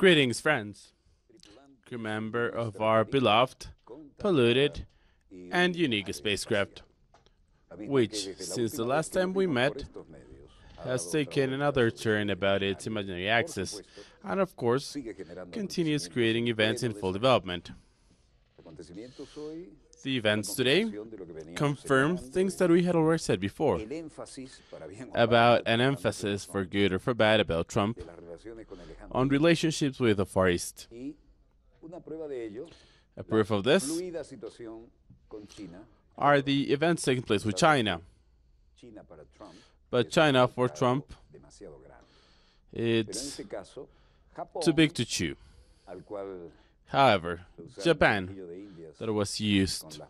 Greetings, friends. Crew member of our beloved, polluted, and unique spacecraft, which, since the last time we met, has taken another turn about its imaginary axis, and of course, continues creating events in full development. The events today confirm things that we had already said before about an emphasis for good or for bad about Trump on relationships with the Far East. A proof of this are the events taking place with China. But China, for Trump, it's too big to chew. However, Japan, that was used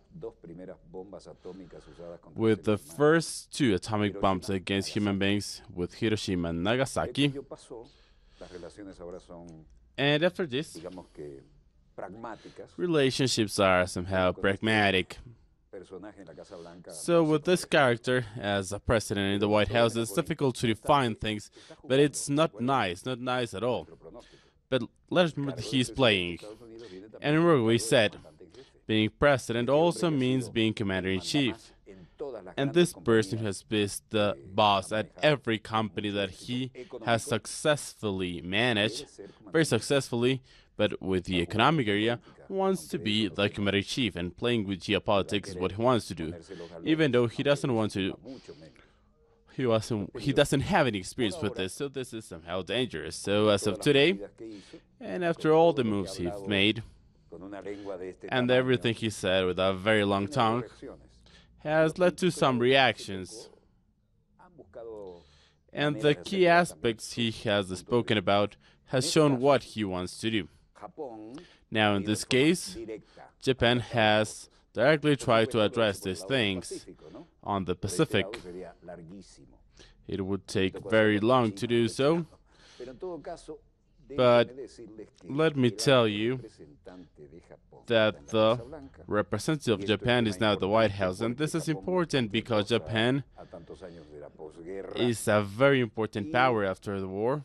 with the first two atomic bombs against human beings with Hiroshima and Nagasaki, and after this, relationships are somehow pragmatic. So with this character as a president in the White House, it's difficult to define things, but it's not nice at all. But let's remember that he's playing. And remember, we said, being president also means being commander-in-chief. And this person has been the boss at every company that he has successfully managed, very successfully, but with the economic area, wants to be the commander-in-chief, and playing with geopolitics is what he wants to do. Even though he doesn't want to, he doesn't have any experience with this, so this is somehow dangerous. So as of today, and after all the moves he's made, and everything he said with a very long tongue, has led to some reactions. And the key aspects he has spoken about has shown what he wants to do. Now in this case, Japan has directly tried to address these things on the Pacific. It would take very long to do so, but let me tell you that the representative of Japan is now at the White House, and this is important because Japan is a very important power after the war.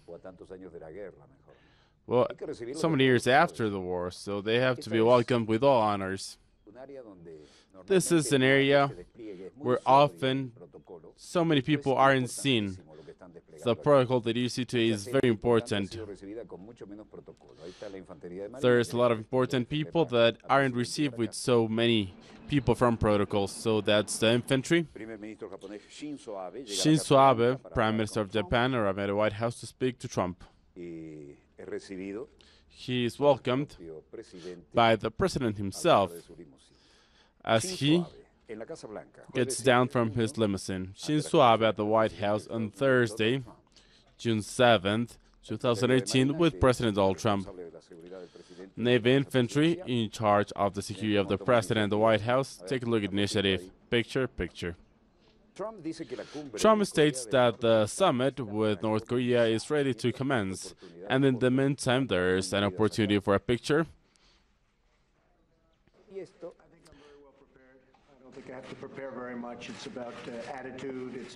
Well, so many years after the war, so they have to be welcomed with all honors. This is an area where often so many people aren't seen. The protocol that you see today is very important. There's a lot of important people that aren't received with so many people from protocols. So that's the infantry. Shinzo Abe, Prime Minister of Japan, arrived at the White House to speak to Trump. He is welcomed by the president himself as he gets down from his limousine. Shinzo Abe at the White House on Thursday, June 7th, 2018, with President Donald Trump. Navy infantry in charge of the security of the president at the White House. Take a look at the initiative. Picture. Trump states that the summit with North Korea is ready to commence, and in the meantime, there is an opportunity for a picture. I have to prepare very much. It's about attitude.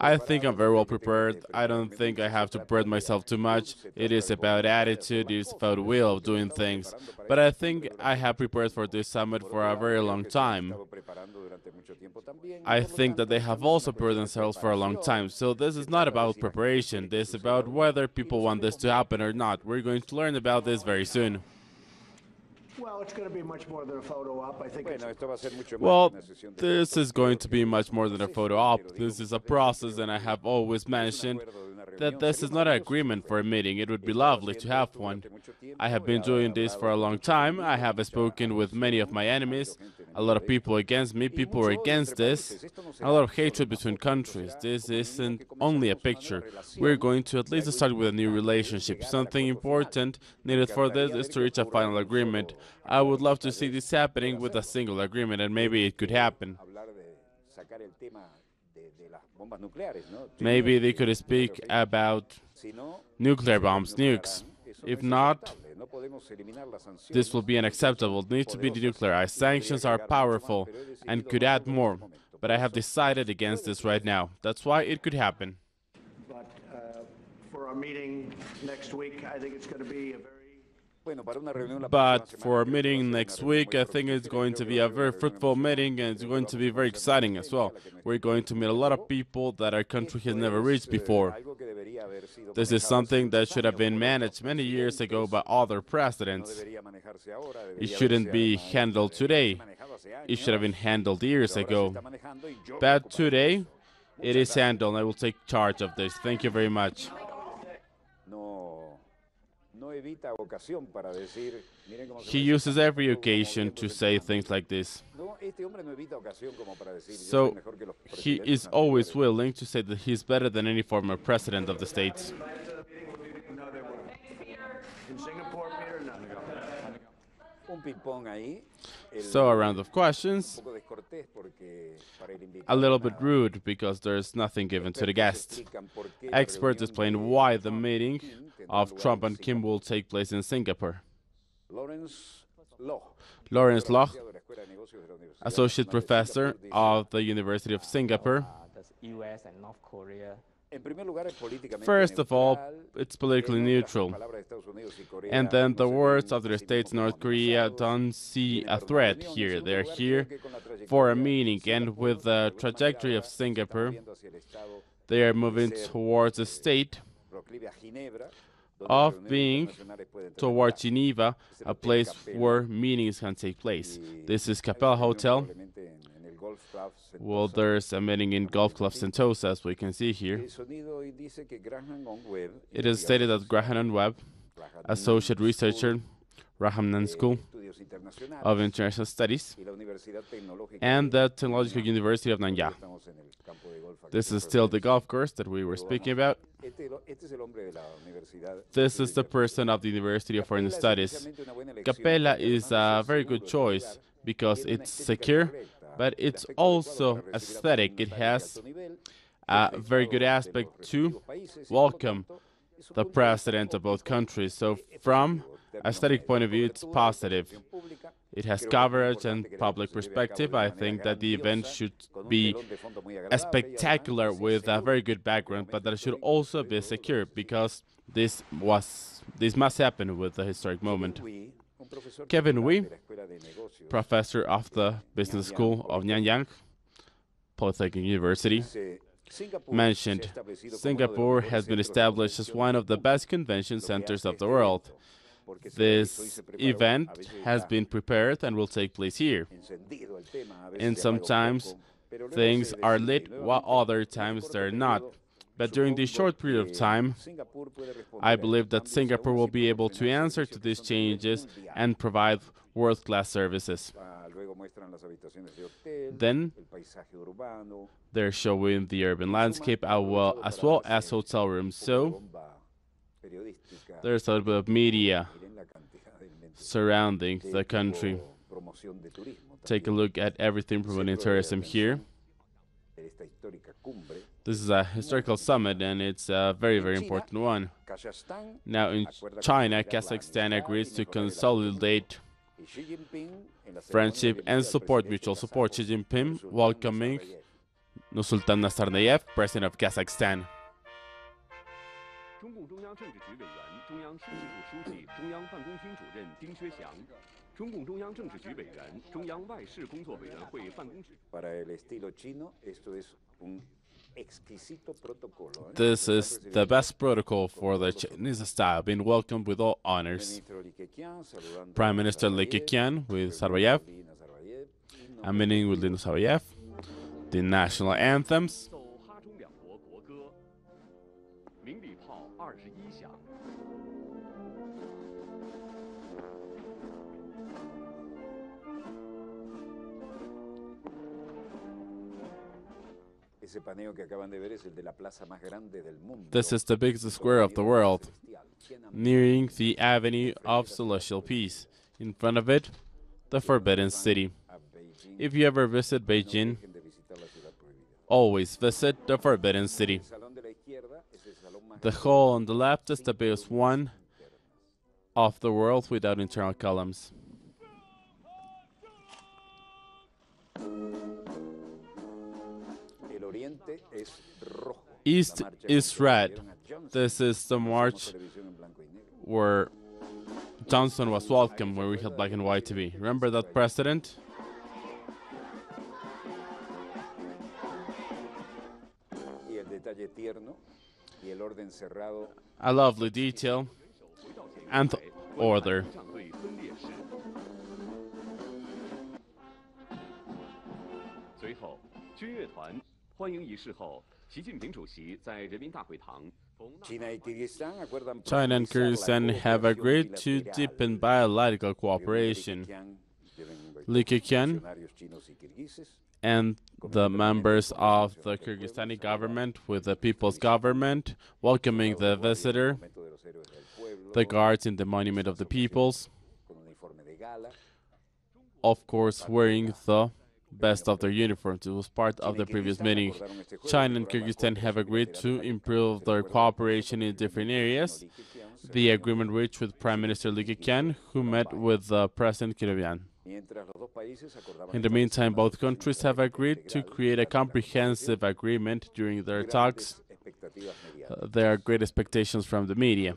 I think I'm very well prepared. I don't think I have to prepare myself too much. It is about attitude. It is about will of doing things. But I think I have prepared for this summit for a very long time. I think that they have also prepared themselves for a long time. So this is not about preparation. This is about whether people want this to happen or not. We're going to learn about this very soon. Well, it's going to be much more than a photo op. I think well, this is going to be much more than a photo op. This is a process, and I have always mentioned that this is not an agreement for a meeting. It would be lovely to have one. I have been doing this for a long time. I have spoken with many of my enemies, a lot of people against me, people are against this, a lot of hatred between countries. This isn't only a picture. We're going to at least start with a new relationship. Something important needed for this is to reach a final agreement. I would love to see this happening with a single agreement, and maybe it could happen. Maybe they could speak about nuclear bombs, nukes. If not, this will be unacceptable. It needs to be denuclearized. Sanctions are powerful and could add more, but I have decided against this right now. That's why it could happen. But for our meeting next week. I think it's going to be a very... But for a meeting next week, I think it's going to be a very fruitful meeting, and it's going to be very exciting as well. We're going to meet a lot of people that our country has never reached before. This is something that should have been managed many years ago by other presidents. It shouldn't be handled today. It should have been handled years ago. But today, it is handled. I will take charge of this. Thank you very much. He uses every occasion to say things like this. So he is always willing to say that he's better than any former president of the States. So a round of questions. A little bit rude because there's nothing given to the guest. Experts explain why the meeting of Trump and Kim will take place in Singapore. Lawrence Loh, associate professor of the University of Singapore. US and North Korea. First of all, it's politically neutral. And then the words of the States, North Korea don't see a threat here. They're here for a meeting. And with the trajectory of Singapore, they are moving towards a state of being towards Geneva, a place where meetings can take place. This is Capella Hotel. Well, there's a meeting in Golf Club Sentosa, as we can see here. It is stated that Graham and Webb, associate researcher, Rahman School of International Studies, and the Technological University of Nanyang. This is still the golf course that we were speaking about. This is the person of the University of Foreign Studies. Capella is a very good choice because it's secure, but it's also aesthetic. It has a very good aspect to welcome the president of both countries. So from aesthetic point of view, it's positive. It has coverage and public perspective. I think that the event should be spectacular with a very good background, but that it should also be secure because this must happen with the historic moment. Kevin Wee, professor of the Business School of Nanyang Polytechnic University, mentioned Singapore has been established as one of the best convention centers of the world. This event has been prepared and will take place here. And sometimes things are lit while other times they're not. But during this short period of time, I believe that Singapore will be able to answer to these changes and provide world-class services. Then they're showing the urban landscape as well as hotel rooms. So there's a little bit of media surrounding the country. Take a look at everything promoting tourism here. This is a historical summit, and it's a very, very important one. Now, in China, Kazakhstan agrees to consolidate friendship and support, mutual support. Xi Jinping welcoming Nursultan Nazarbayev, president of Kazakhstan. This is the best protocol for the Chinese style, being welcomed with all honors. Prime Minister Li Keqiang with Nazarbayev, a meeting with Nazarbayev, the national anthems. This is the biggest square of the world, nearing the Avenue of Celestial Peace. In front of it, the Forbidden City. If you ever visit Beijing, always visit the Forbidden City. The hall on the left is the biggest one of the world without internal columns. East is red, This is the march where Johnson was welcome, where we had black and white TV. Remember that president? A lovely detail and order. China and Kyrgyzstan have agreed to deepen bilateral cooperation. Li Keqiang and the members of the Kyrgyzstani government with the people's government welcoming the visitor, the guards in the Monument of the Peoples, of course wearing the best of their uniforms. It was part of the previous meeting. China and Kyrgyzstan have agreed to improve their cooperation in different areas. The agreement reached with Prime Minister Li Keqiang, who met with President Kyrgyzstan. In the meantime, both countries have agreed to create a comprehensive agreement during their talks. There are great expectations from the media.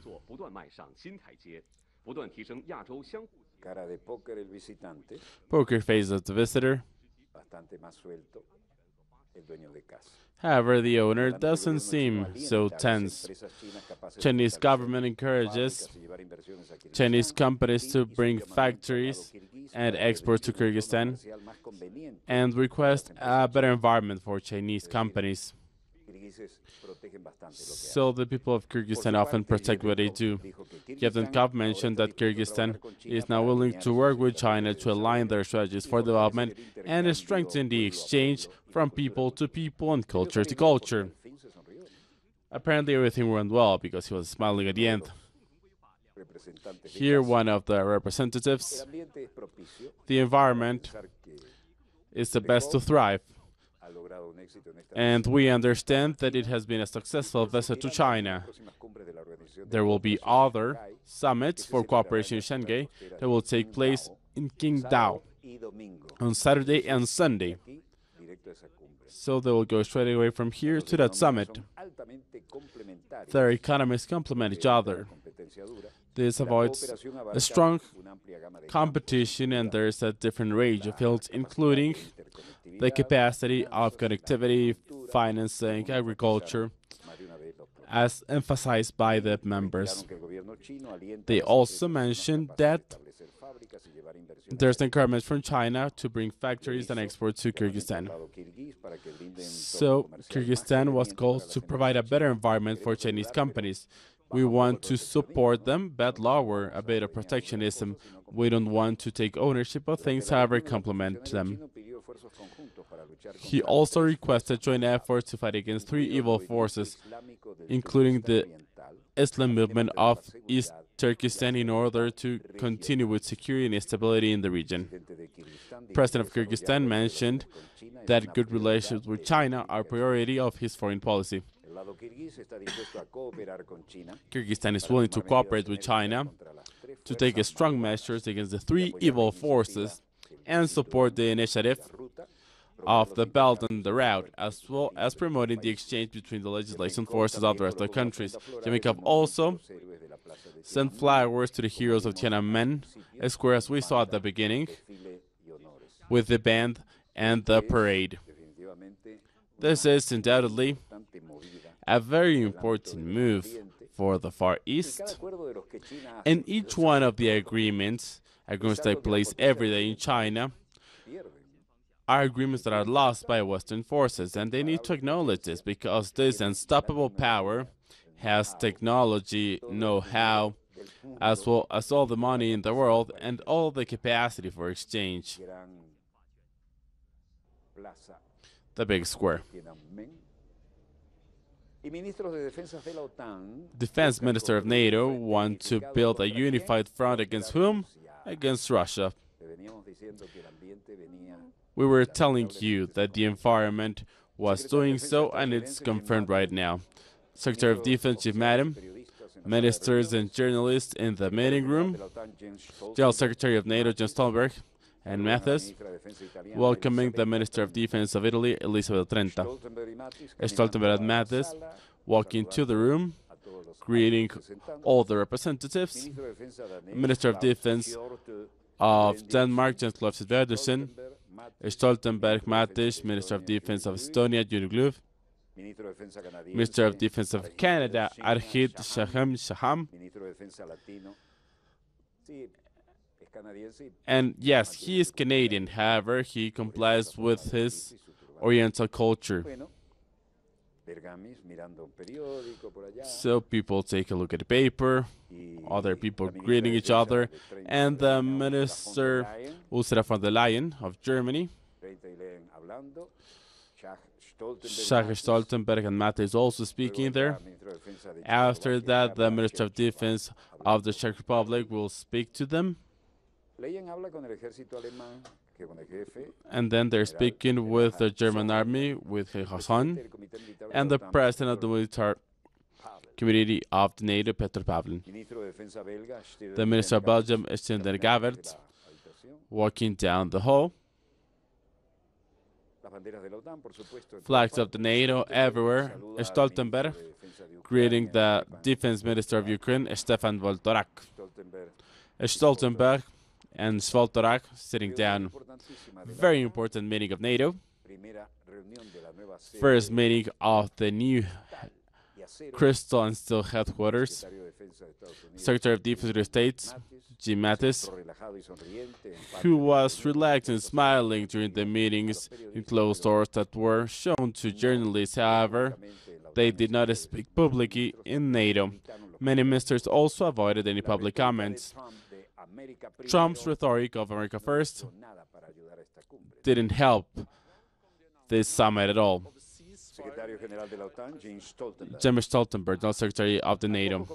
Poker face of the visitor. However, the owner doesn't seem so tense. Chinese government encourages Chinese companies to bring factories and exports to Kyrgyzstan and request a better environment for Chinese companies. So the people of Kyrgyzstan often protect what they do. Captain Kov mentioned that Kyrgyzstan is now willing to work with China to align their strategies for development and strengthen the exchange from people to people and culture to culture. Apparently everything went well because he was smiling at the end. Here, one of the representatives: the environment is the best to thrive. And we understand that it has been a successful visit to China. There will be other summits for cooperation in Shanghai that will take place in Qingdao on Saturday and Sunday. So they will go straight away from here to that summit. Their economies complement each other. This avoids a strong competition, and there is a different range of fields, including the capacity of connectivity, financing, agriculture, as emphasized by the members. They also mentioned that there's encouragement from China to bring factories and exports to Kyrgyzstan. So Kyrgyzstan was called to provide a better environment for Chinese companies. We want to support them, but lower a bit of protectionism. We don't want to take ownership of things, however, complement them. He also requested joint efforts to fight against three evil forces, including the Islam movement of East Turkestan, in order to continue with security and stability in the region. President of Kyrgyzstan mentioned that good relations with China are a priority of his foreign policy. Kyrgyzstan is willing to cooperate with China to take strong measures against the three evil forces and support the initiative of the Belt and the Route, as well as promoting the exchange between the legislation forces of the rest of the countries. Jamaica also sent flowers to the heroes of Tiananmen Square, as we saw at the beginning, with the band and the parade. This is undoubtedly a very important move for the Far East, and each one of the agreements take place every day in China are agreements that are lost by Western forces, and they need to acknowledge this because this unstoppable power has technology, know-how, as well as all the money in the world and all the capacity for exchange. The big square. Defense Minister of NATO want to build a unified front against whom? Against Russia. We were telling you that the environment was doing so, and it's confirmed right now. Secretary of Defense, Chief Madam, ministers and journalists in the meeting room, General Secretary of NATO, Jens Stoltenberg, and Mathis, welcoming the Minister of Defense of Italy, Elisabeth Trenta. Stoltenberg and Mathis walk into the room greeting all the representatives. Minister of Defense of Denmark, Jens Lofseth Pedersen. Stoltenberg Mattis, Minister of Defense of Estonia, Juri Gluv. Minister of Defense of Canada, Arjit Shaham. And yes, he is Canadian, however, he complies with his Oriental culture. So people take a look at the paper, other people greeting each other, and the Minister Ursula von der Leyen of Germany, Jacques Stoltenberg and Mate is also speaking there. After that, the Minister of Defense of the Czech Republic will speak to them. And then they're speaking with the German army, with Hassan, and the president of the military community of the NATO, Petr Pavlin. The Minister of Belgium, Etienne de Gavert, walking down the hall. Flags of the NATO everywhere. Stoltenberg greeting the Defense Minister of Ukraine, Stefan Voltorak. Stoltenberg and Svoltorak sitting down. Very important meeting of NATO. First meeting of the new Crystal and Steel headquarters. Secretary of Defense of the States, Jim Mattis, who was relaxed and smiling during the meetings in closed doors that were shown to journalists. However, they did not speak publicly in NATO. Many ministers also avoided any public comments. Trump's rhetoric of America First didn't help this summit at all. Jens Stoltenberg, now Secretary of the NATO.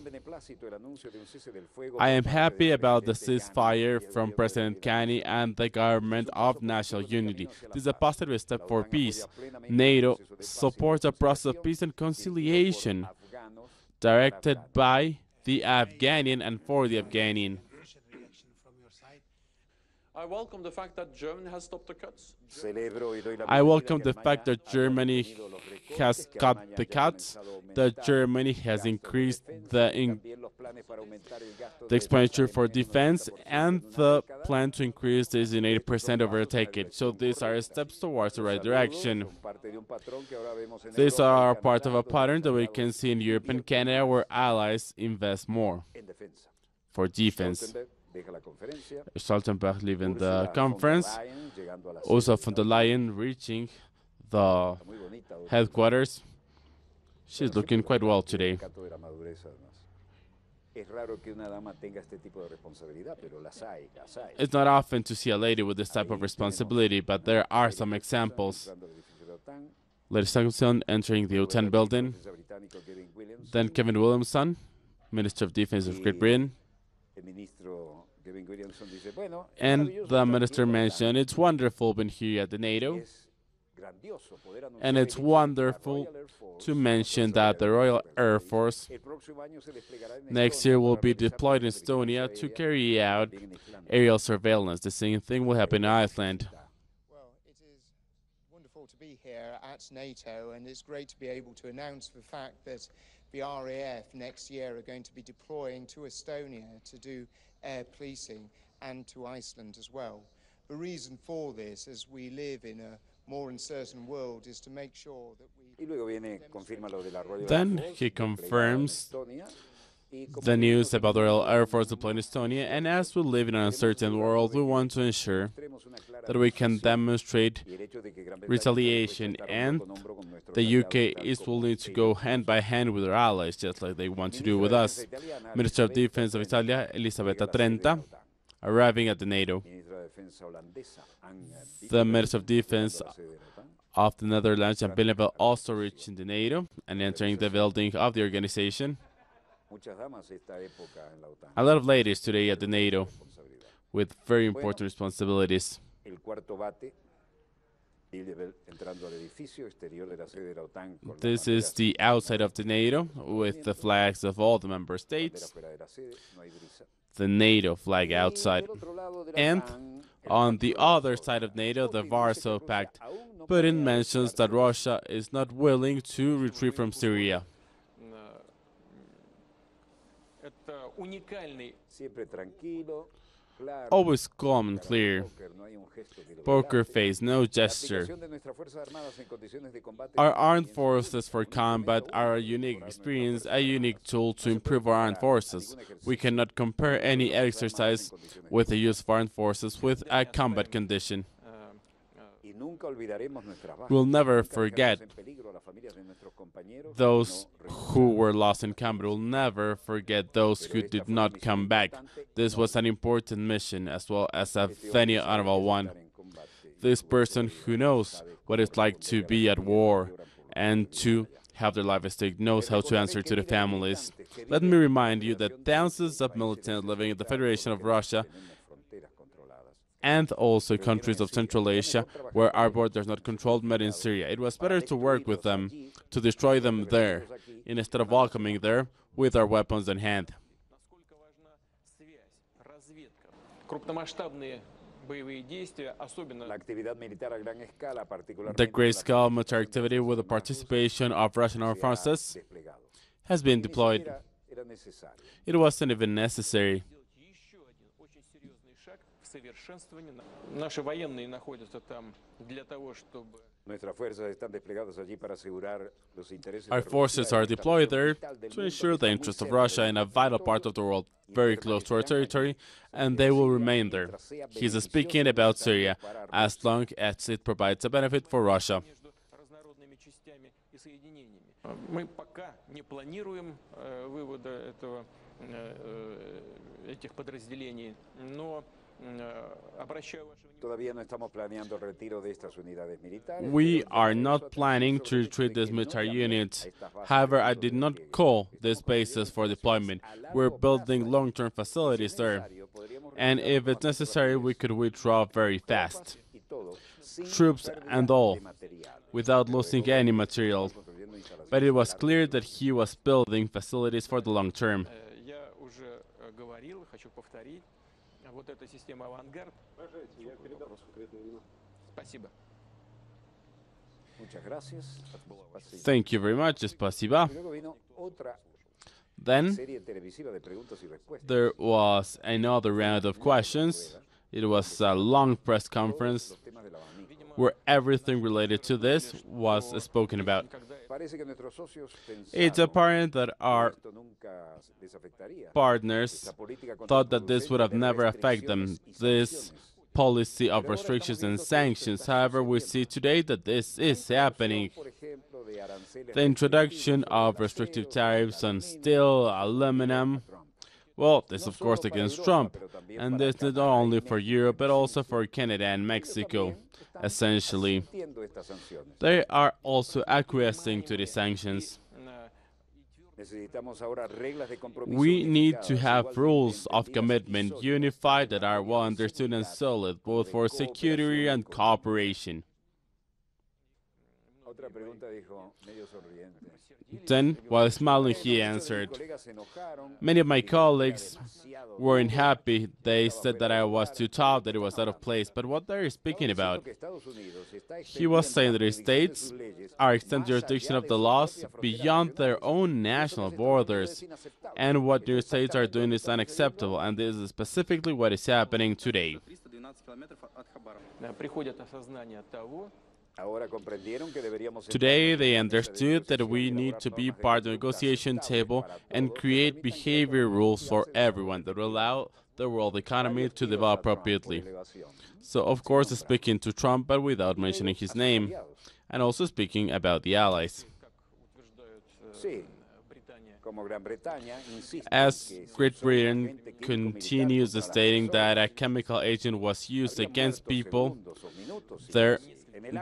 I am happy about the ceasefire from President Kani and the government of national unity. This is a positive step for peace. NATO supports a process of peace and conciliation directed by the Afghanian and for the Afghanian. I welcome the fact that Germany has stopped the cuts. I welcome the fact that Germany has cut the cuts, that Germany has increased the expenditure for defense, and the plan to increase this in 80% over a decade. So these are steps towards the right direction. These are part of a pattern that we can see in Europe and Canada, where allies invest more for defense. Stoltenberg leaving the conference. Ursula von der Leyen reaching the headquarters. She's looking quite well today. It's not often to see a lady with this type of responsibility, but there are some examples. Lady Saxon entering the OTAN building. Then Kevin Williamson, Minister of Defense of Great Britain. And the minister mentioned it's wonderful being here at the NATO, and it's wonderful to mention that the Royal Air Force next year will be deployed in Estonia to carry out aerial surveillance. The same thing will happen in Iceland. Well, it is wonderful to be here at NATO, and it's great to be able to announce the fact that the RAF next year are going to be deploying to Estonia to do air policing, and to Iceland as well. The reason for this, as we live in a more uncertain world, is to make sure that we... Then he confirms the news about the Royal Air Force deployed in Estonia, and as we live in an uncertain world, we want to ensure that we can demonstrate retaliation, and the UK is willing to go hand by hand with our allies, just like they want to do with us. Minister of Defense of Italia, Elisabetta Trenta, arriving at the NATO. The Minister of Defense of the Netherlands, Jan Billenveld, also reaching the NATO and entering the building of the organization. A lot of ladies today at the NATO with very important responsibilities. This is the outside of the NATO with the flags of all the member states. The NATO flag outside. And on the other side of NATO, the Warsaw Pact. Putin mentions that Russia is not willing to retreat from Syria. Always calm and clear. Poker face, no gesture. Our armed forces for combat are a unique experience, a unique tool to improve our armed forces. We cannot compare any exercise with the use of armed forces with a combat condition. We'll never forget those who were lost in combat. We'll never forget those who did not come back. This was an important mission as well as a very honorable one. This person who knows what it's like to be at war and to have their life at stake knows how to answer to the families. Let me remind you that thousands of militants living in the Federation of Russia and also countries of Central Asia where our border is not controlled met in Syria. It was better to work with them, to destroy them there, instead of welcoming there with our weapons in hand. The great-scale military activity with the participation of Russian armed forces has been deployed. It wasn't even necessary. Our forces are deployed there to ensure the interests of Russia in a vital part of the world, very close to our territory, and they will remain there. He's speaking about Syria, as long as it provides a benefit for Russia. We are not planning to retreat these military units. However, I did not call these bases for deployment. We're building long-term facilities there. And if it's necessary, we could withdraw very fast. Troops and all, without losing any material. But it was clear that he was building facilities for the long term. Thank you very much, спасибо. Then there was another round of questions. It was a long press conference where everything related to this was spoken about. It's apparent that our partners thought that this would have never affected them, this policy of restrictions and sanctions. However, we see today that this is happening. The introduction of restrictive tariffs on steel, aluminum, well, this of course against Trump, and this is not only for Europe but also for Canada and Mexico. Essentially, they are also acquiescing to the sanctions. We need to have rules of commitment unified that are well understood and solid, both for security and cooperation. Then, while smiling, he answered, "Many of my colleagues weren't happy. They said that I was too tough, that it was out of place. But what they're speaking about?" He was saying that the states are extending jurisdiction of the laws beyond their own national borders. And what the states are doing is unacceptable. And this is specifically what is happening today. Today, they understood that we need to be part of the negotiation table and create behavior rules for everyone that will allow the world economy to develop appropriately. So, of course, speaking to Trump, but without mentioning his name, and also speaking about the allies. As Great Britain continues stating that a chemical agent was used against people,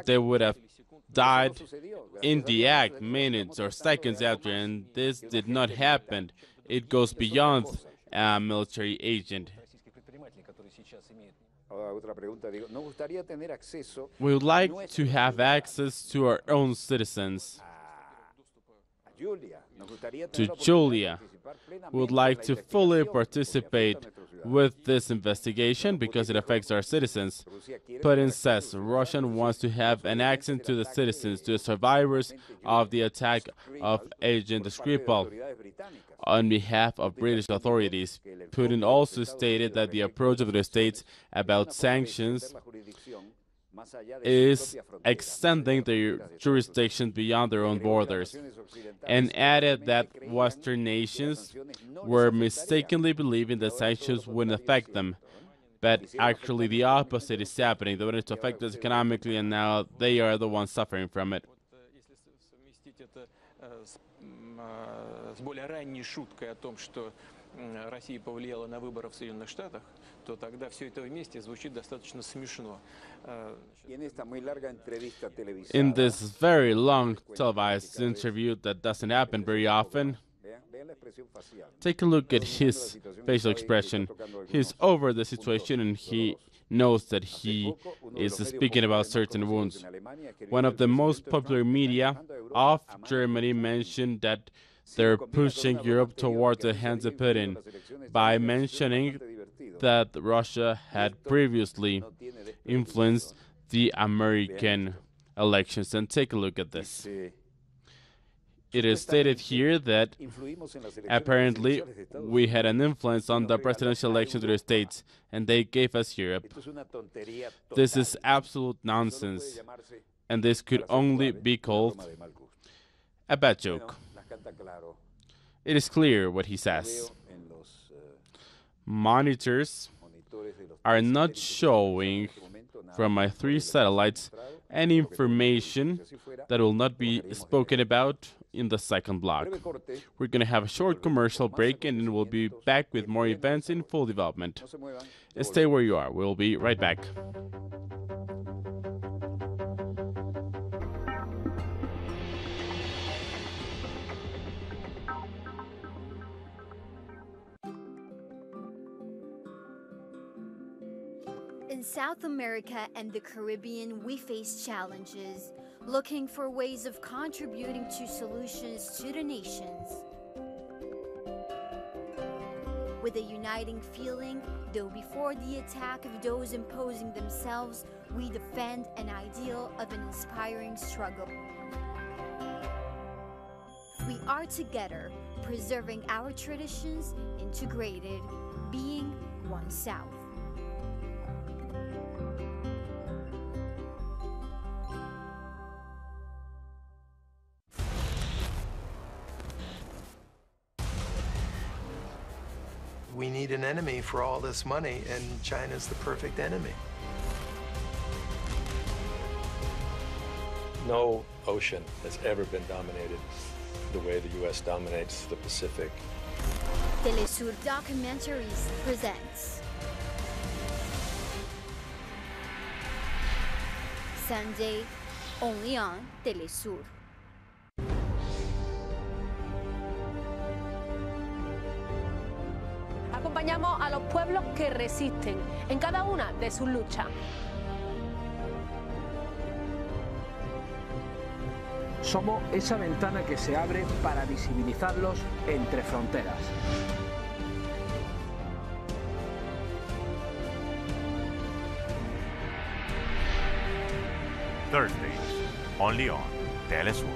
they would have died in the act minutes or seconds after, and this did not happen. It goes beyond a military agent. We would like to have access to our own citizens To Julia, would like to fully participate with this investigation because it affects our citizens. Putin says Russia wants to have an access to the citizens, to the survivors of the attack of Agent Skripal. On behalf of British authorities, Putin also stated that the approach of the States about sanctions is extending their jurisdiction beyond their own borders, and added that Western nations were mistakenly believing that sanctions wouldn't affect them. But actually the opposite is happening. They wanted to affect us economically, and now they are the ones suffering from it. С более ранней шуткой о том, что Россия повлияла на выборы в Соединенных Штатах, то тогда все это вместе звучит достаточно смешно. In this very long televised interview that doesn't happen very often, take a look at his facial expression. He's over the situation and he knows that he is speaking about certain wounds. One of the most popular media of Germany mentioned that they're pushing Europe towards the hands of Putin by mentioning that Russia had previously influenced the American elections. And take a look at this. It is stated here that apparently we had an influence on the presidential elections of the States, and they gave us Europe. This is absolute nonsense, and this could only be called a bad joke. It is clear what he says. Monitors are not showing from my 3 satellites any information that will not be spoken about in the second block. We're going to have a short commercial break and then we'll be back with more events in full development. Stay where you are. We'll be right back. In South America and the Caribbean, we face challenges, looking for ways of contributing to solutions to the nations. With a uniting feeling, though before the attack of those imposing themselves, we defend an ideal of an inspiring struggle. We are together, preserving our traditions, integrated, being one South. We need an enemy for all this money, and China's the perfect enemy. No ocean has ever been dominated the way the U.S. dominates the Pacific. Telesur Documentaries presents Sunday, only on Telesur. Acompañamos a los pueblos que resisten en cada una de sus luchas. Somos esa ventana que se abre para visibilizarlos entre fronteras. Thursdays, only on Telesur.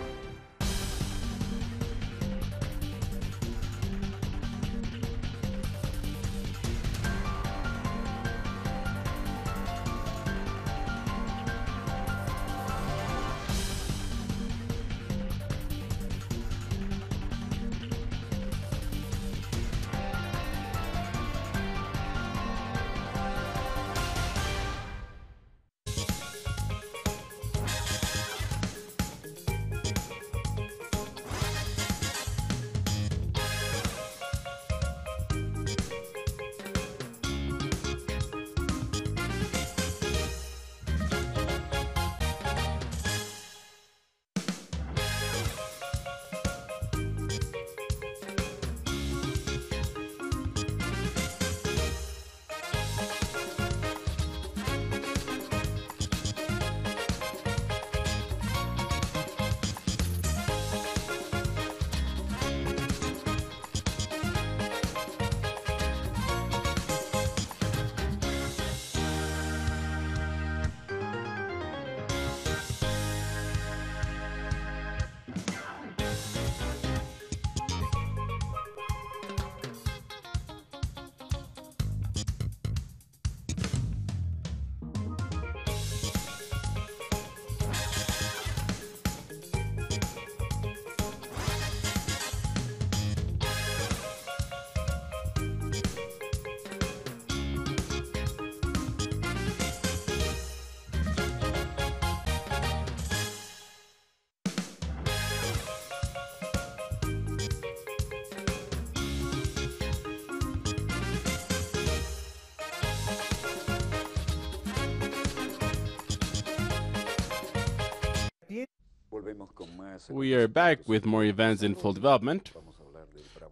We are back with more events in full development.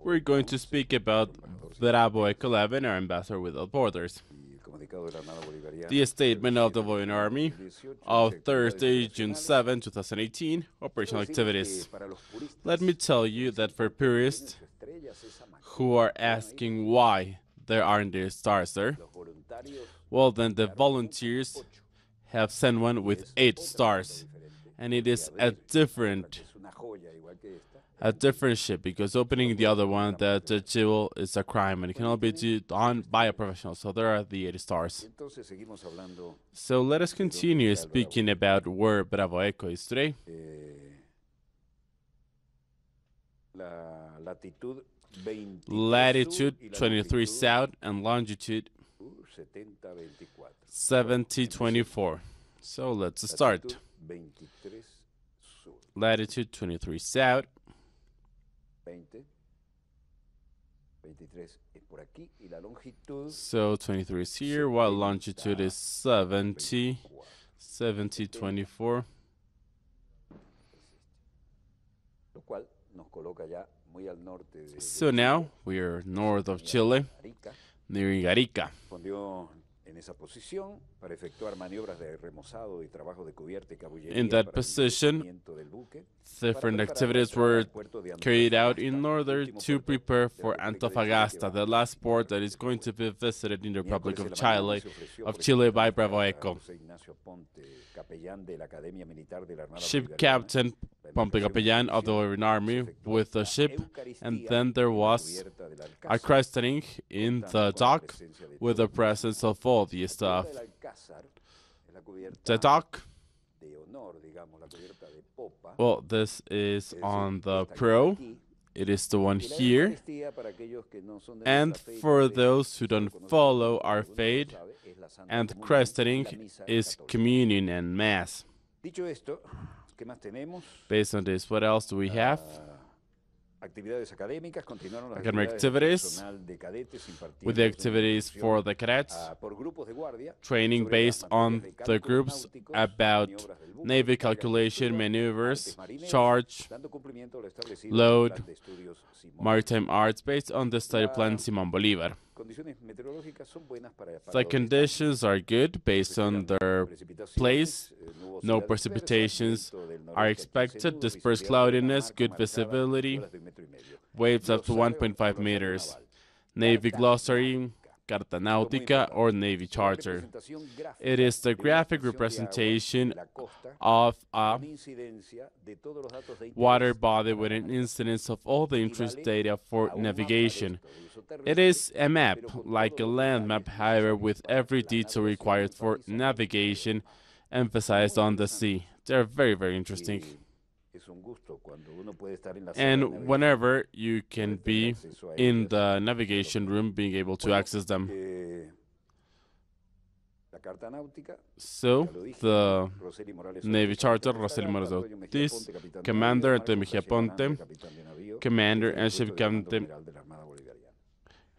We're going to speak about Bravo Eco 11, our ambassador without borders. The statement of the Bolivian Army of Thursday, June 7, 2018, operational activities. Let me tell you that for purists who are asking why there aren't any stars there, well then the volunteers have sent one with 8 stars, and it is a different ship, because opening the other one, the jewel, is a crime and it can only be done by a professional. So there are the 8 stars. So let us continue speaking about where Bravo Eco is today. Latitude 23 south and longitude 7024. So let's start. Latitude 23 south. So 23 is here, while longitude is 7024. So now we are north of Chile, near Arica. In that position, different activities were carried out in order to prepare for Antofagasta, the last port that is going to be visited in the Republic of Chile by Bravo Eco. Ship Captain Ponte Capellan of the Bolivian Army with the ship, and then there was a christening in the dock with the presence of all the staff. The dock, well, this is on the pro. It is the one here. And for those who don't follow our faith, and christening is communion and mass. Based on this, what else do we have? Academic activities, with the activities for the cadets, training based on the groups about Navy calculation, maneuvers, charge, load, maritime arts based on the study plan Simón Bolívar. The conditions are good based on their place. No precipitations are expected. Dispersed cloudiness, good visibility, waves up to 1.5 meters. Navy glossary, Carta Náutica, or Navy Charter. It is the graphic representation of a water body with an incidence of all the interest data for navigation. It is a map, like a land map, however, with every detail required for navigation emphasized on the sea. They're very, very interesting. And whenever you can be in the navigation room, being able to access them. So, the Navy Charter, Roseli Morales Ortiz, Commander Antonio Mejía Ponte, Commander and Ship Captain,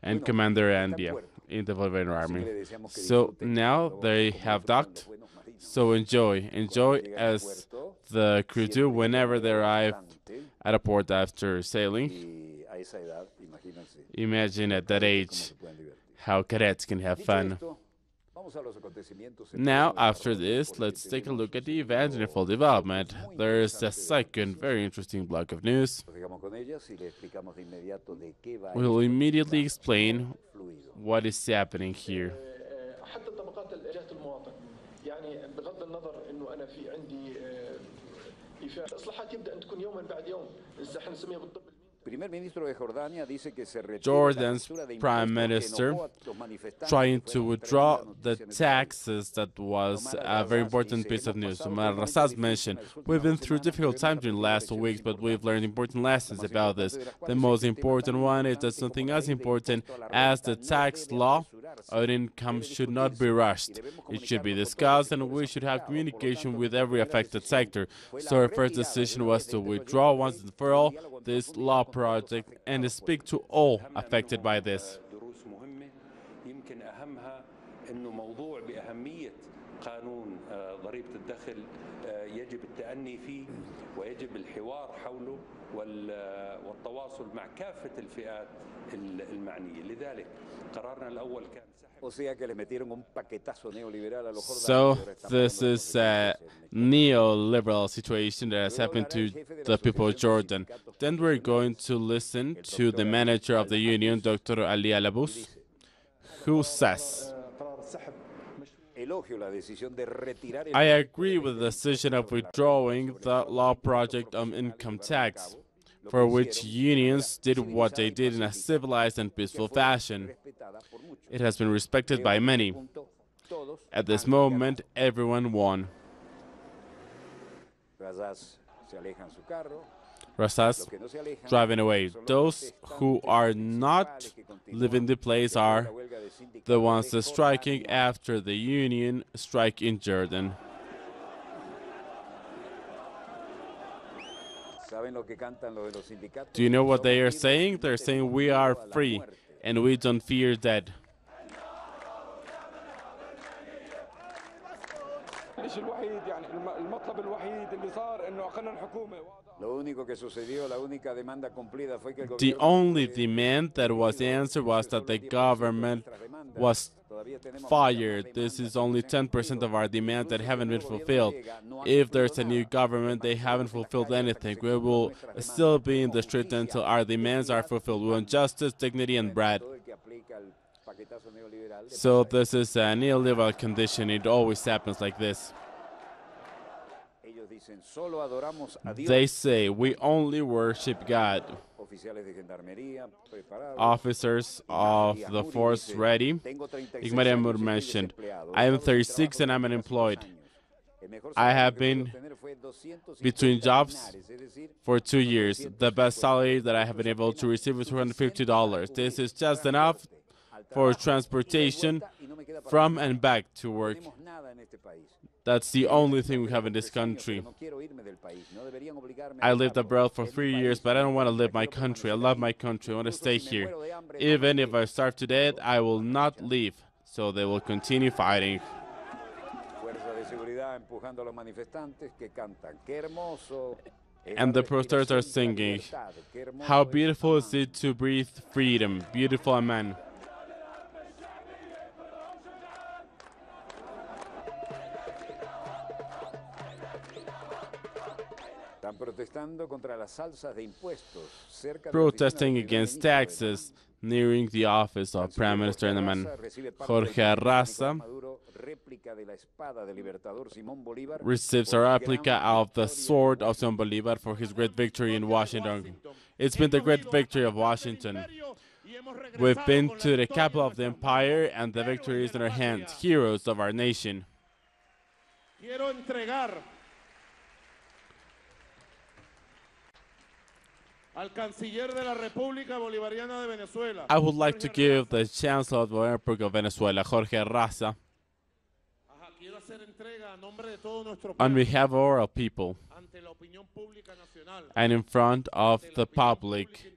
and Commander Andia in the Bolivian Army. So now they have docked. So enjoy as the crew do whenever they arrive at a port after sailing. Imagine at that age how cadets can have fun. Now, after this, let's take a look at the events in full development. There is a second very interesting block of news. We'll immediately explain what is happening here. Jordan's prime minister trying to withdraw the taxes. That was a very important piece of news. Rassaz mentioned, we've been through difficult times during the last 2 weeks, but we've learned important lessons about this. The most important one is that something as important as the tax law on income should not be rushed. It should be discussed, and we should have communication with every affected sector. So our first decision was to withdraw once and for all this law project and speak to all affected by this. قانون ضريبة الدخل يجب التأني فيه ويجب الحوار حوله والتواصل مع كافة الفئات المعنية. لذلك قرارنا الأول كان So this is a neoliberal situation that has happened to the people of Jordan. Then we're going to listen to the manager of the union, Dr. Ali Alabous, who says, I agree with the decision of withdrawing the law project on income tax, for which unions did what they did in a civilized and peaceful fashion. It has been respected by many. At this moment, everyone won. Razas driving away. Those who are not leaving the place are the ones that striking after the union strike in Jordan. Do you know what they are saying? They're saying we are free and we don't fear death. The only demand that was answered was that the government was fired. This is only 10% of our demands that haven't been fulfilled. If there's a new government, they haven't fulfilled anything. We will still be in the street until our demands are fulfilled. We want justice, dignity, and bread. So this is a neoliberal condition. It always happens like this. They say we only worship God. Officers of the force ready. Igmariamur mentioned, I am 36 and I'm unemployed. I have been between jobs for 2 years. The best salary that I have been able to receive is $250. This is just enough for transportation from and back to work. That's the only thing we have in this country. I lived abroad for 3 years, but I don't want to leave my country. I love my country. I want to stay here. Even if I starve to death, I will not leave. So they will continue fighting. And the protesters are singing, how beautiful is it to breathe freedom, beautiful amen. Protesting against taxes nearing the office of Prime Minister Yemen. Jorge Arraza receives a replica of the sword of Simón Bolívar for his great victory in Washington. It's been the great victory of Washington. We've been to the capital of the empire and the victory is in our hands, heroes of our nation. I would like to give the Chancellor of the Republic of Venezuela, Jorge Arraza, on behalf of our people and in front of the public,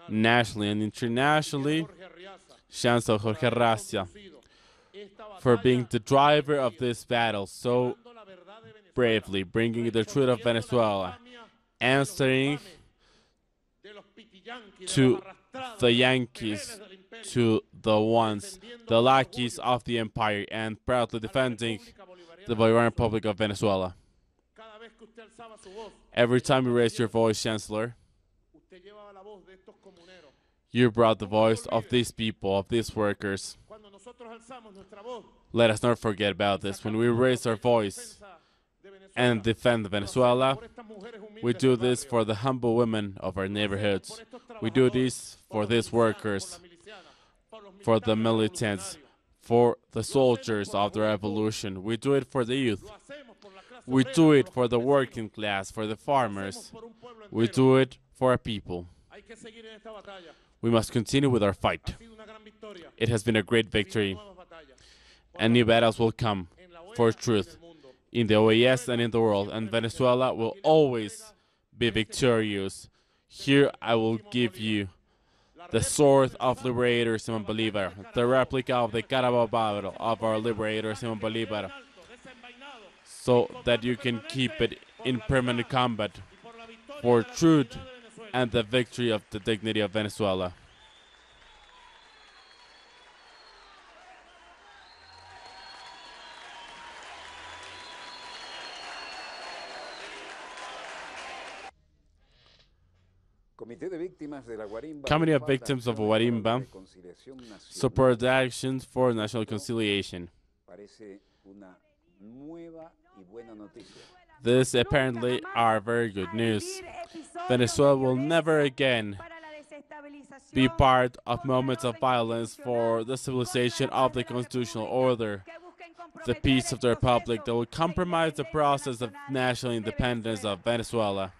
nationally and internationally, Chancellor Jorge Arraza, for being the driver of this battle so bravely, bringing the truth of Venezuela, answering to the Yankees, to the ones, the lackeys of the empire, and proudly defending the Bolivarian Republic of Venezuela. Every time you raise your voice, Chancellor, you brought the voice of these people, of these workers. Let us not forget about this. When we raise our voice and defend Venezuela, we do this for the humble women of our neighborhoods. We do this for these workers, for the militants, for the soldiers of the revolution. We do it for the youth. We do it for the working class, for the farmers. We do it for our people. We must continue with our fight. It has been a great victory, and new battles will come for truth in the OAS and in the world, and Venezuela will always be victorious. Here I will give you the sword of liberator Simón Bolívar, the replica of the Carabao battle of our liberator Simón Bolívar. so that you can keep it in permanent combat for truth and the victory of the dignity of Venezuela. Committee of Victims of Guarimba support the actions for national conciliation. This apparently are very good news. Venezuela will never again be part of moments of violence for the civilization of the constitutional order, the peace of the republic that will compromise the process of national independence of Venezuela.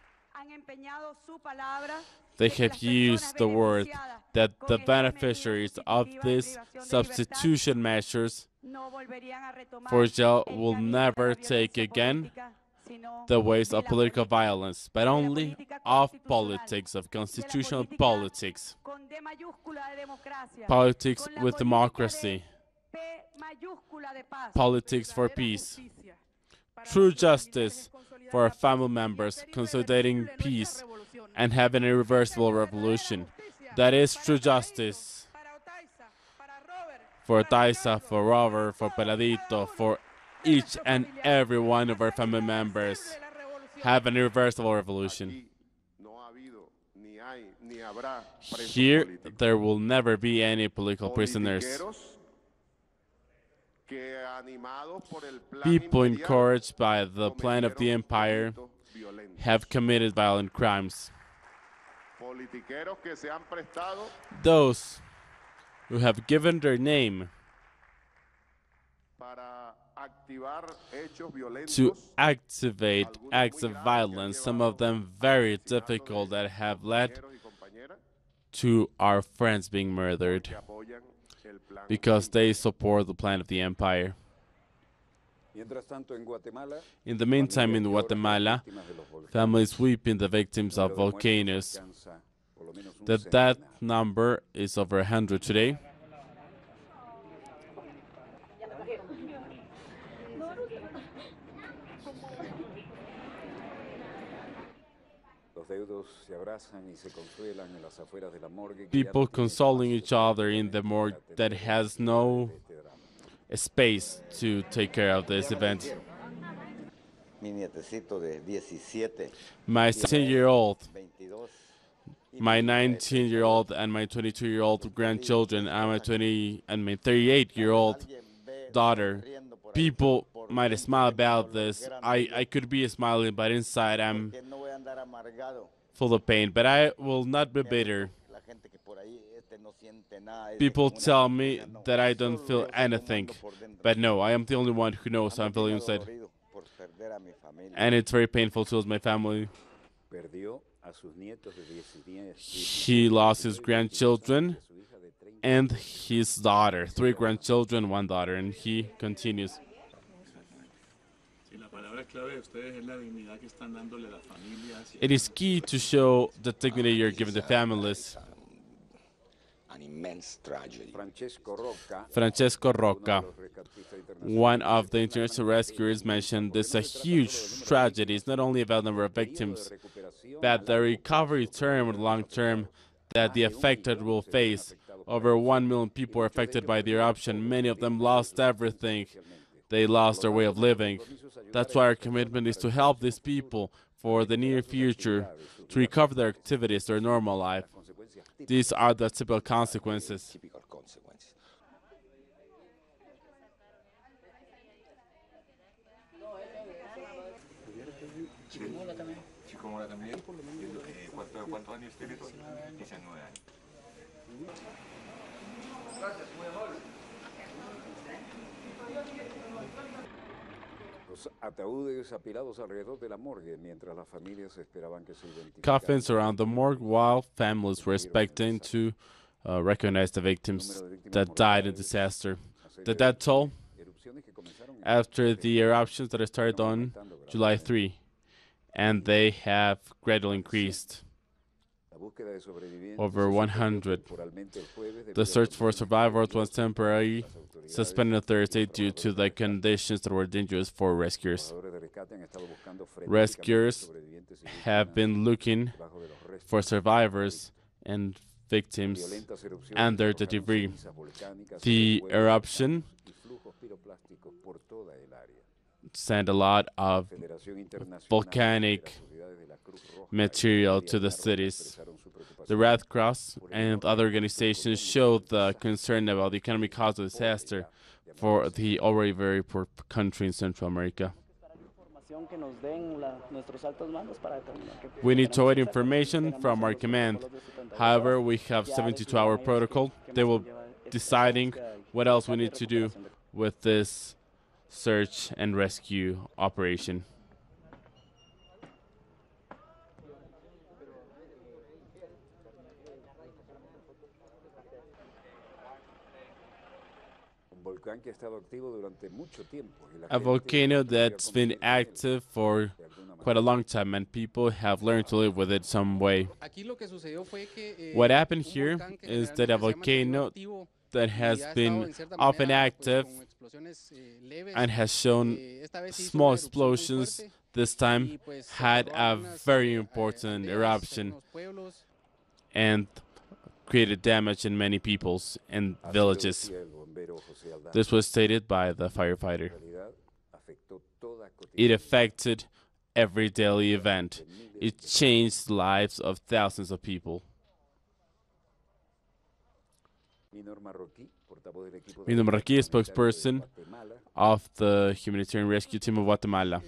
They have used the word that the beneficiaries of these substitution measures for jail will never take again the ways of political violence, but only of politics, of constitutional politics. Politics with democracy. Politics for peace. True justice for our family members, consolidating peace and having a irreversible revolution. That is true justice. For Taisa, for Robert, for Peladito, for each and every one of our family members. Have an irreversible revolution. Here, there will never be any political prisoners. People encouraged by the plan of the empire have committed violent crimes. Those who have given their name to activate acts of violence, some of them very difficult, that have led to our friends being murdered because they support the plan of the empire. In the meantime, in Guatemala, families weeping the victims of volcanoes. The death number is over 100 today. People consoling each other in the morgue that has no space to take care of this event. My 17-year-old, my 19-year-old, and my 22-year-old grandchildren, and my 38-year-old daughter. People might smile about this. I could be smiling, but inside I'm full of pain. But I will not be bitter. People tell me that I don't feel anything, but no, I am the only one who knows how I'm feeling inside. And it's very painful to lose my family. He lost his grandchildren and his daughter. 3 grandchildren, 1 daughter, and he continues. It is key to show the dignity you're giving the families. An immense tragedy. Francesco Rocca, one of the international rescuers, mentioned this is a huge tragedy. It's not only about the number of victims, but the recovery term or long term that the affected will face. Over 1 million people were affected by the eruption. Many of them lost everything. They lost their way of living. That's why our commitment is to help these people for the near future to recover their activities, their normal life. These are the typical consequences. Coffins around the morgue while families were expecting to recognize the victims that died in disaster. The death toll after the eruptions that started on July 3, and they have gradually increased. over 100. The search for survivors was temporarily suspended on Thursday due to the conditions that were dangerous for rescuers. Rescuers have been looking for survivors and victims under the debris. The eruption sent a lot of volcanic material to the cities. The Red Cross and other organizations showed the concern about the economic cause of disaster for the already very poor country in Central America. We need to wait information from our command. However, we have 72-hour protocol. They will deciding what else we need to do with this search and rescue operation. A volcano that's been active for quite a long time, and people have learned to live with it some way. What happened here is that a volcano that has been often active and has shown small explosions this time had a very important eruption and created damage in many peoples and villages. This was stated by the firefighter. It affected every daily event. It changed the lives of thousands of people. Mino Marroquí, spokesperson of the humanitarian rescue team of Guatemala.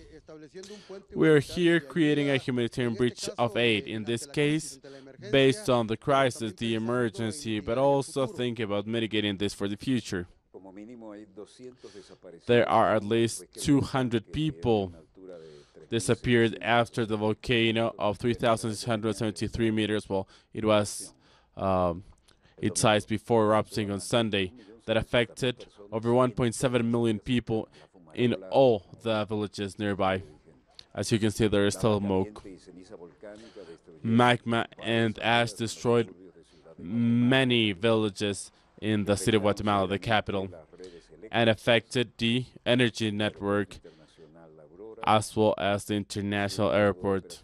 We are here creating a humanitarian bridge of aid, in this case, based on the crisis, the emergency, but also think about mitigating this for the future. There are at least 200 people disappeared after the volcano of 3,673 meters. Well, it was its size before erupting on Sunday, that affected over 1.7 million people in all the villages nearby. As you can see, there is still smoke. Magma and ash destroyed many villages in the city of Guatemala, the capital, and affected the energy network as well as the international airport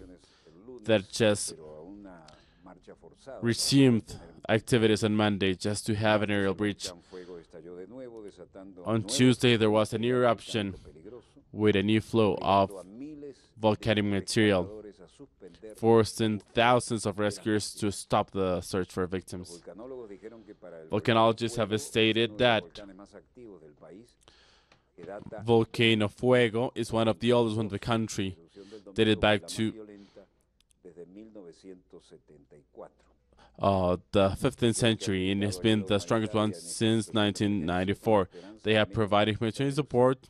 that just resumed activities on Monday just to have an aerial breach. On Tuesday, there was a new eruption with a new flow of volcanic material, forcing thousands of rescuers to stop the search for victims. Volcanologists have stated that Volcano Fuego is one of the oldest ones in the country, dated back to the 15th century, and has been the strongest one since 1994. They have provided humanitarian support,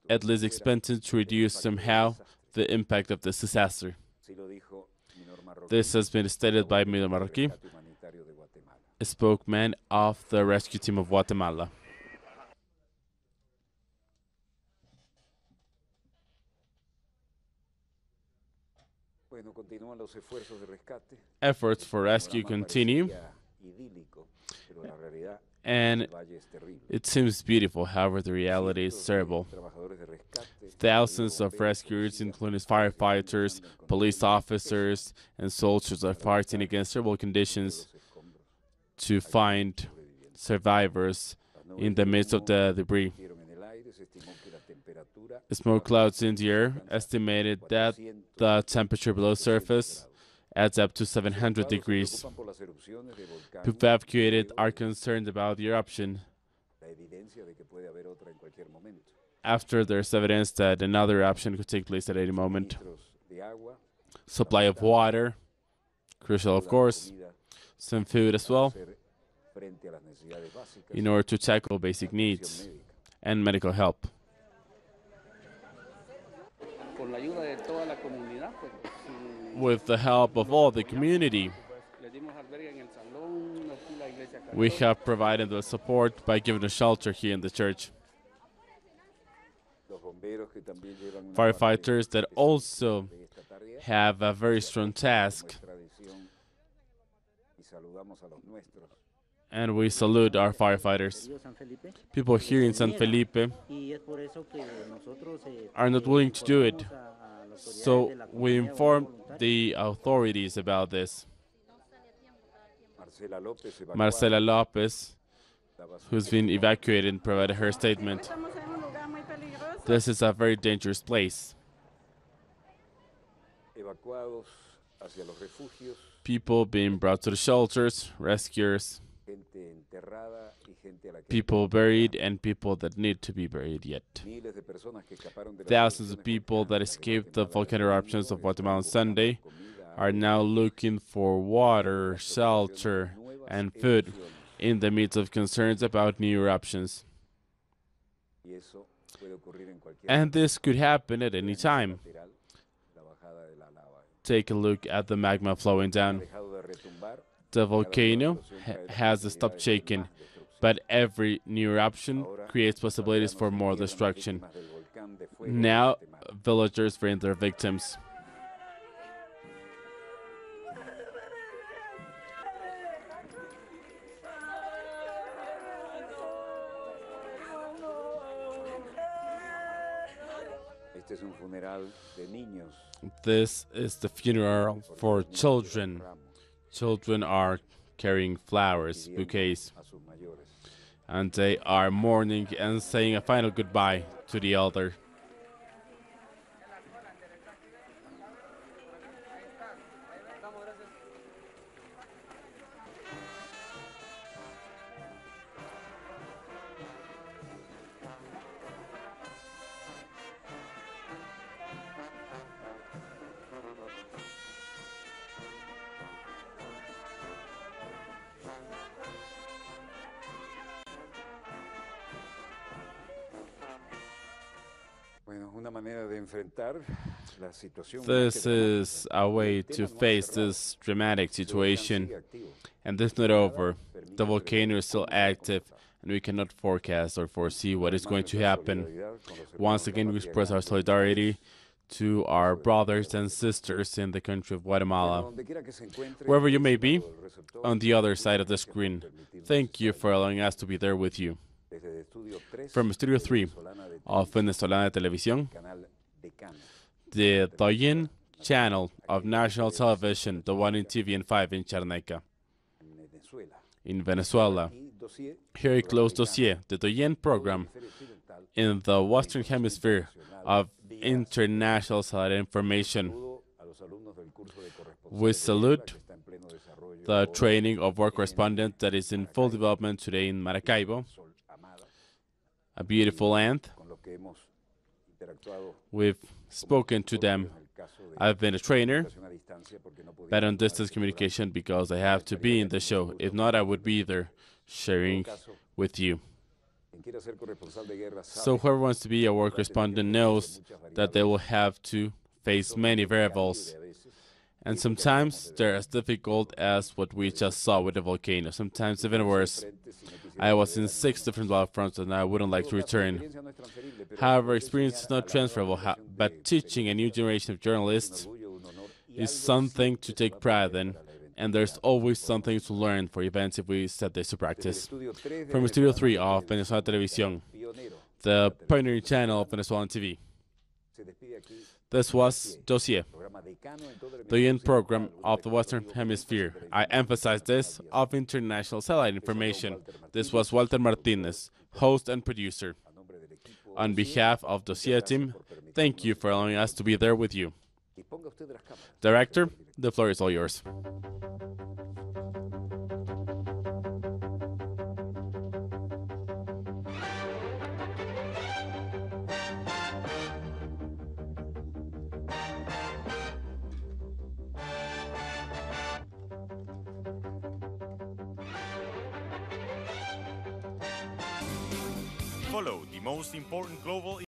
at least expected to reduce somehow the impact of this disaster. This has been stated by Mino Marroquí, a spokesman of the rescue team of Guatemala. Efforts for rescue continue, and it seems beautiful, however the reality is terrible. Thousands of rescuers, including firefighters, police officers, and soldiers, are fighting against terrible conditions to find survivors in the midst of the debris. Smoke clouds in the air estimated that the temperature below surface adds up to 700 degrees. People evacuated are concerned about the eruption after there's evidence that another eruption could take place at any moment. Supply of water, crucial of course, some food as well, in order to tackle basic needs, and medical help. With the help of all the community, we have provided the support by giving a shelter here in the church. Firefighters that also have a very strong task And we salute our firefighters. People here in San Felipe are not willing to do it. So we informed the authorities about this. Marcela Lopez, who's been evacuated, provided her statement. This is a very dangerous place. People being brought to the shelters, rescuers, people buried, and people that need to be buried yet. Thousands of people that escaped the volcanic eruptions of Guatemala on Sunday are now looking for water, shelter, and food in the midst of concerns about new eruptions. And this could happen at any time. Take a look at the magma flowing down. The volcano has stopped shaking, but every new eruption creates possibilities for more destruction. Now, villagers bring their victims. This is the funeral for children. Children are carrying flowers, bouquets, and they are mourning and saying a final goodbye to the elder. This is a way to face this dramatic situation, and this is not over. The volcano is still active, and we cannot forecast or foresee what is going to happen. Once again, we express our solidarity to our brothers and sisters in the country of Guatemala. Wherever you may be, on the other side of the screen, thank you for allowing us to be there with you. From Studio 3 of Venezolana Televisión, the Dossier channel of national television, the one in TV and 5 in Charneca, in Venezuela. Here we close Dossier, the Dossier program in the Western Hemisphere of international satellite information. We salute the training of war correspondent that is in full development today in Maracaibo, a beautiful land. We've spoken to them. I've been a trainer, but on distance communication because I have to be in the show. If not, I would be there sharing with you. So whoever wants to be a war correspondent knows that they will have to face many variables. And sometimes they're as difficult as what we just saw with the volcano, sometimes even worse. I was in 6 different battlefronts and I wouldn't like to return. However, experience is not transferable, but teaching a new generation of journalists is something to take pride in, and there's always something to learn for events if we set this to practice. From Studio 3 of Venezuela Televisión, the pioneering channel of Venezuelan TV. This was Dossier, the UN program of the Western Hemisphere. I emphasize this, of international satellite information. This was Walter Martinez, host and producer. On behalf of Dossier team, thank you for allowing us to be there with you. Director, the floor is all yours. Follow the most important global